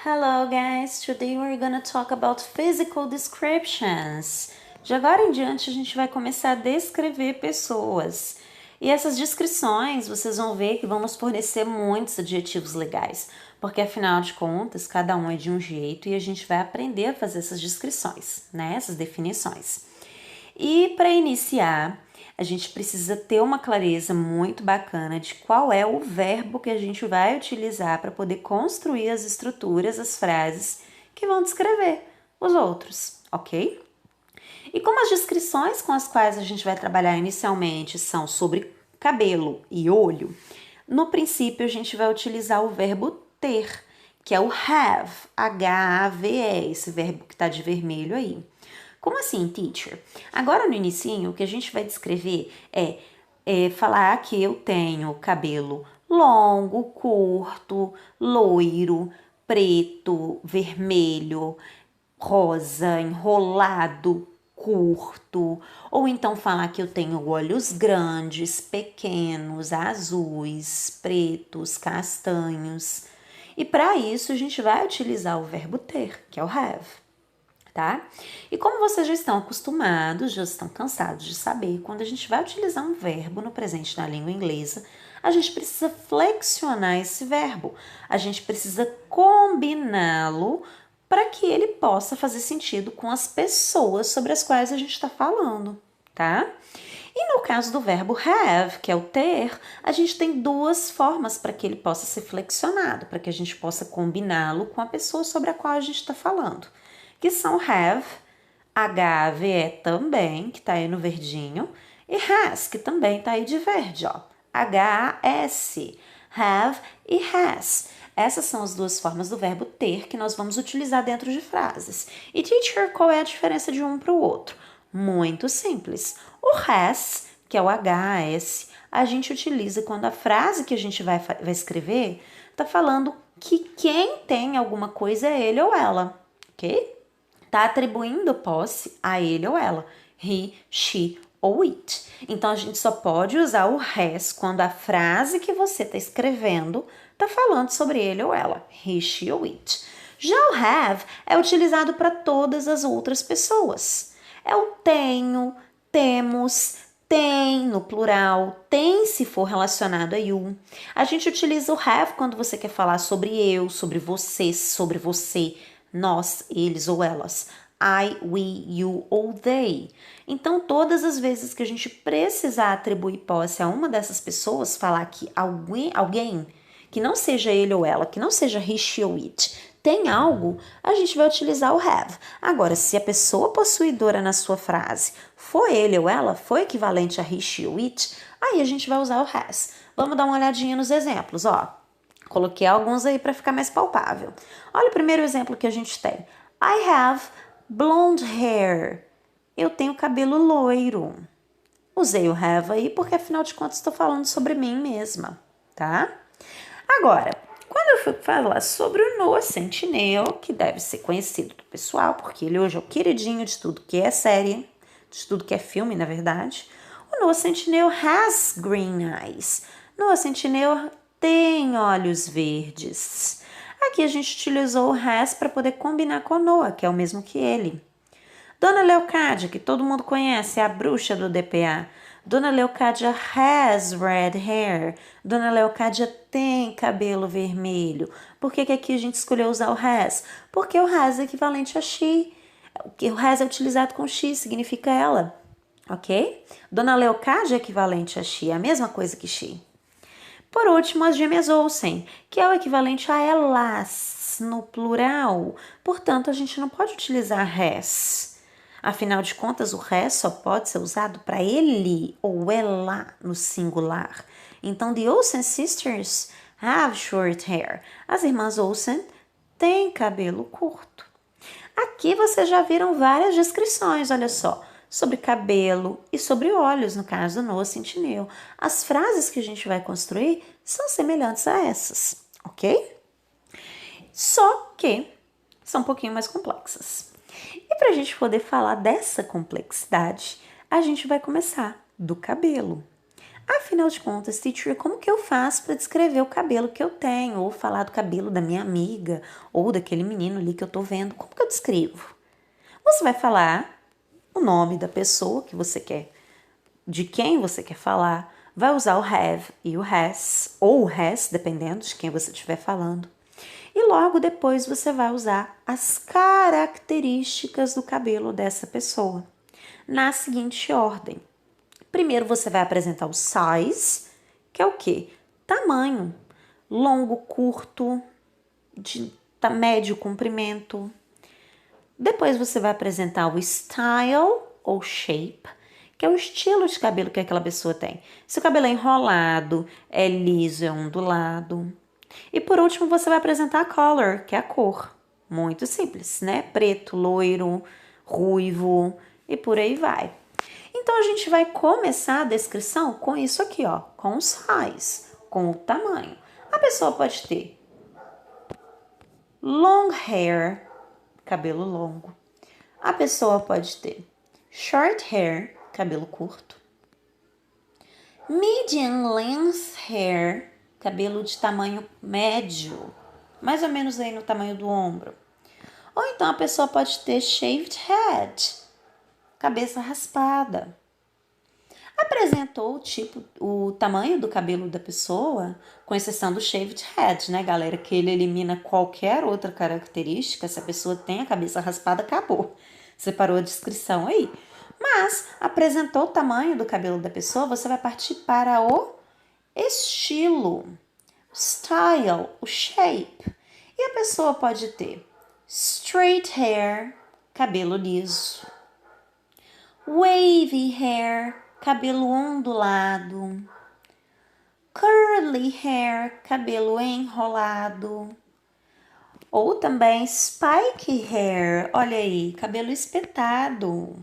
Hello guys, today we're gonna talk about physical descriptions. De agora em diante a gente vai começar a descrever pessoas. E essas descrições vocês vão ver que vão nos fornecer muitos adjetivos legais, porque afinal de contas cada um é de um jeito e a gente vai aprender a fazer essas descrições, né? Essas definições. E para iniciar, a gente precisa ter uma clareza muito bacana de qual é o verbo que a gente vai utilizar para poder construir as estruturas, as frases que vão descrever os outros, ok? E como as descrições com as quais a gente vai trabalhar inicialmente são sobre cabelo e olho, no princípio a gente vai utilizar o verbo ter, que é o have, H-A-V-E, esse verbo que está de vermelho aí. Como assim, teacher? Agora no inicinho, o que a gente vai descrever é falar que eu tenho cabelo longo, curto, loiro, preto, vermelho, rosa, enrolado, curto, ou então falar que eu tenho olhos grandes, pequenos, azuis, pretos, castanhos. E para isso a gente vai utilizar o verbo ter, que é o have. Tá? E como vocês já estão acostumados, já estão cansados de saber, quando a gente vai utilizar um verbo no presente na língua inglesa, a gente precisa flexionar esse verbo, a gente precisa combiná-lo para que ele possa fazer sentido com as pessoas sobre as quais a gente está falando, tá? E no caso do verbo have, que é o ter, a gente tem duas formas para que ele possa ser flexionado, para que a gente possa combiná-lo com a pessoa sobre a qual a gente está falando, que são have, H-A-V-E também, que tá aí no verdinho, e has, que também tá aí de verde, ó, H-A-S, have e has. Essas são as duas formas do verbo ter que nós vamos utilizar dentro de frases. E teacher, qual é a diferença de um para o outro? Muito simples. O has, que é o H-A-S, a gente utiliza quando a frase que a gente vai escrever tá falando que quem tem alguma coisa é ele ou ela, ok? Tá atribuindo posse a ele ou ela, he, she ou it. Então a gente só pode usar o has quando a frase que você está escrevendo está falando sobre ele ou ela, he, she ou it. Já o have é utilizado para todas as outras pessoas. É o tenho, temos, tem no plural, tem se for relacionado a you. A gente utiliza o have quando você quer falar sobre eu, sobre você, nós, eles ou elas. I, we, you ou they. Então, todas as vezes que a gente precisar atribuir posse a uma dessas pessoas, falar que alguém que não seja ele ou ela, que não seja he, she ou it, tem algo, a gente vai utilizar o have. Agora, se a pessoa possuidora na sua frase for ele ou ela, for equivalente a he, she ou it, aí a gente vai usar o has. Vamos dar uma olhadinha nos exemplos, ó. Coloquei alguns aí para ficar mais palpável. Olha o primeiro exemplo que a gente tem. I have blonde hair. Eu tenho cabelo loiro. Usei o have aí porque afinal de contas estou falando sobre mim mesma, tá? Agora, quando eu fui falar sobre o Noah Centineo, que deve ser conhecido do pessoal, porque ele hoje é o queridinho de tudo que é série, de tudo que é filme, na verdade, o Noah Centineo has green eyes. Noah Centineo tem olhos verdes. Aqui a gente utilizou o has para poder combinar com o Noah, que é o mesmo que ele. Dona Leocádia, que todo mundo conhece, é a bruxa do DPA. Dona Leocádia has red hair. Dona Leocádia tem cabelo vermelho. Por que aqui a gente escolheu usar o has? Porque o has é equivalente a she. O has é utilizado com she, significa ela. Ok? Dona Leocádia é equivalente a she, é a mesma coisa que she. Por último, as gêmeas Olsen, que é o equivalente a elas no plural. Portanto, a gente não pode utilizar has. Afinal de contas, o has só pode ser usado para ele ou ela no singular. Então, the Olsen sisters have short hair. As irmãs Olsen têm cabelo curto. Aqui vocês já viram várias descrições, olha só, sobre cabelo e sobre olhos, no caso do Noah Centineo. As frases que a gente vai construir são semelhantes a essas, ok? Só que são um pouquinho mais complexas. E para a gente poder falar dessa complexidade, a gente vai começar do cabelo. Afinal de contas, teacher, como que eu faço para descrever o cabelo que eu tenho? Ou falar do cabelo da minha amiga, ou daquele menino ali que eu tô vendo? Como que eu descrevo? Você vai falar o nome da pessoa que você quer, de quem você quer falar, vai usar o have e o has, ou o has, dependendo de quem você estiver falando. E logo depois você vai usar as características do cabelo dessa pessoa, na seguinte ordem. Primeiro você vai apresentar o size, que é o quê? Tamanho, longo, curto, de médio, comprimento. Depois você vai apresentar o style ou shape, que é o estilo de cabelo que aquela pessoa tem. Se o cabelo é enrolado, é liso, é ondulado. E por último você vai apresentar a color, que é a cor. Muito simples, né? Preto, loiro, ruivo e por aí vai. Então a gente vai começar a descrição com isso aqui, ó, com o size, com o tamanho. A pessoa pode ter long hair, cabelo longo. A pessoa pode ter short hair, cabelo curto. Medium length hair, cabelo de tamanho médio, mais ou menos aí no tamanho do ombro. Ou então a pessoa pode ter shaved head, cabeça raspada. Apresentou o tamanho do cabelo da pessoa, com exceção do shaved head, né, galera? Que ele elimina qualquer outra característica. Se a pessoa tem a cabeça raspada, acabou. Separou a descrição aí. Mas apresentou o tamanho do cabelo da pessoa, você vai partir para o estilo, style, o shape. E a pessoa pode ter straight hair, cabelo liso, wavy hair, cabelo ondulado, curly hair, cabelo enrolado, ou também spike hair, olha aí, cabelo espetado.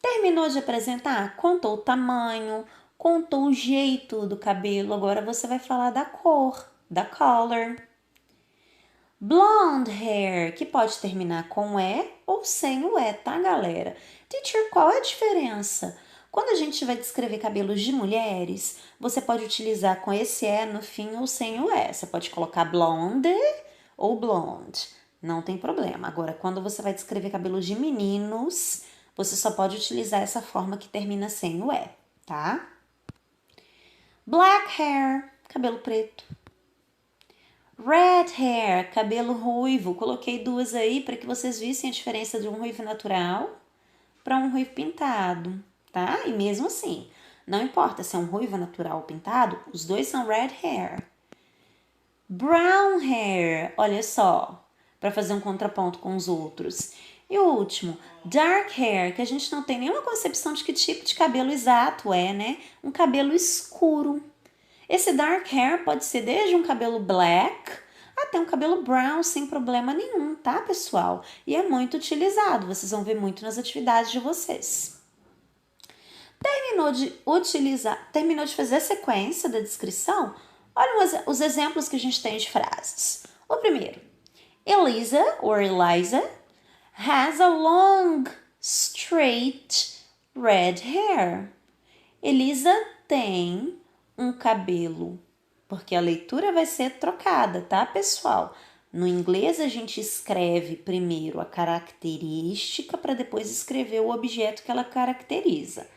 Terminou de apresentar? Contou o tamanho, contou o jeito do cabelo, agora você vai falar da cor, da color. Blonde hair, que pode terminar com E ou sem o E, tá, galera? Teacher, qual é a diferença? Quando a gente vai descrever cabelos de mulheres, você pode utilizar com esse E no fim ou sem o E. Você pode colocar blonde ou blonde, não tem problema. Agora, quando você vai descrever cabelos de meninos, você só pode utilizar essa forma que termina sem o E, tá? Black hair, cabelo preto. Red hair, cabelo ruivo. Coloquei duas aí para que vocês vissem a diferença de um ruivo natural para um ruivo pintado, tá? E mesmo assim, não importa se é um ruivo natural ou pintado, os dois são red hair. Brown hair, olha só, para fazer um contraponto com os outros. E o último, dark hair, que a gente não tem nenhuma concepção de que tipo de cabelo exato é, né? Um cabelo escuro. Esse dark hair pode ser desde um cabelo black até um cabelo brown sem problema nenhum, tá, pessoal? E é muito utilizado, vocês vão ver muito nas atividades de vocês. Terminou de fazer a sequência da descrição? Olha os exemplos que a gente tem de frases. O primeiro, Elisa, or Eliza, has a long, straight, red hair. Elisa tem um cabelo, porque a leitura vai ser trocada, tá, pessoal? No inglês a gente escreve primeiro a característica para depois escrever o objeto que ela caracteriza.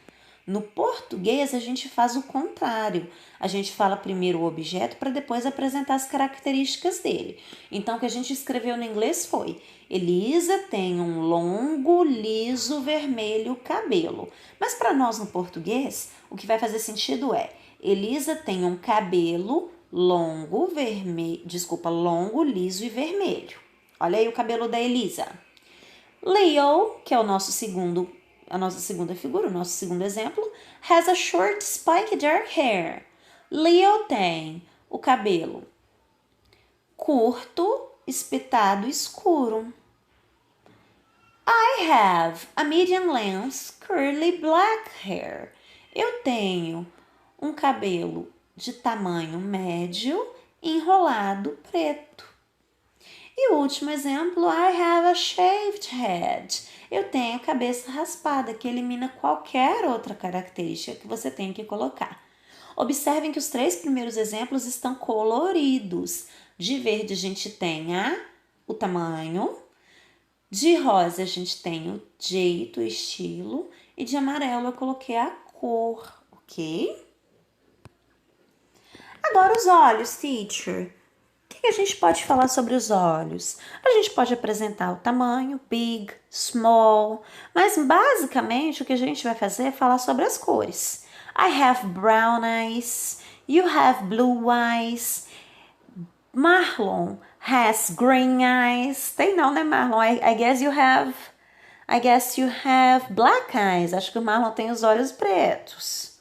No português a gente faz o contrário. A gente fala primeiro o objeto para depois apresentar as características dele. Então o que a gente escreveu no inglês foi: Elisa tem um longo, liso, vermelho cabelo. Mas para nós no português, o que vai fazer sentido é: Elisa tem um cabelo longo, longo, liso e vermelho. Olha aí o cabelo da Elisa. Leo, que é a nossa segunda figura, o nosso segundo exemplo, has a short spiky dark hair. Leo tem o cabelo curto, espetado, escuro. I have a medium length curly black hair. Eu tenho um cabelo de tamanho médio enrolado preto. E o último exemplo, I have a shaved head. Eu tenho a cabeça raspada, que elimina qualquer outra característica que você tenha que colocar. Observem que os 3 primeiros exemplos estão coloridos. De verde a gente tem o tamanho, de rosa a gente tem o jeito, o estilo, e de amarelo eu coloquei a cor, ok? Agora os olhos, teacher. O que a gente pode falar sobre os olhos? A gente pode apresentar o tamanho, big, small, mas basicamente o que a gente vai fazer é falar sobre as cores. I have brown eyes, you have blue eyes, Marlon has green eyes. Tem não, né, Marlon? I guess you have black eyes. Acho que o Marlon tem os olhos pretos.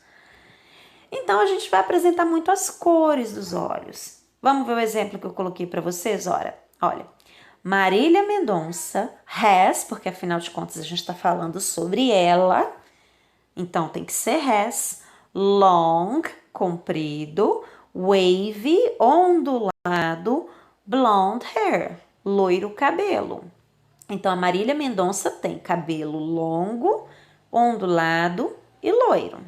Então a gente vai apresentar muito as cores dos olhos. Vamos ver o exemplo que eu coloquei para vocês? Olha, Marília Mendonça has, porque afinal de contas a gente está falando sobre ela, então tem que ser has, long, comprido, wavy, ondulado, blonde hair, loiro cabelo. Então a Marília Mendonça tem cabelo longo, ondulado e loiro.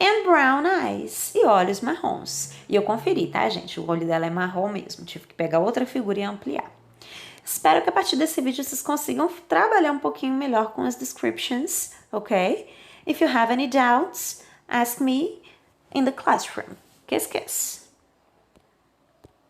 And brown eyes, e olhos marrons. E eu conferi, tá, gente? O olho dela é marrom mesmo. Tive que pegar outra figura e ampliar. Espero que a partir desse vídeo vocês consigam trabalhar um pouquinho melhor com as descriptions, ok? If you have any doubts, ask me in the classroom. Kiss, kiss.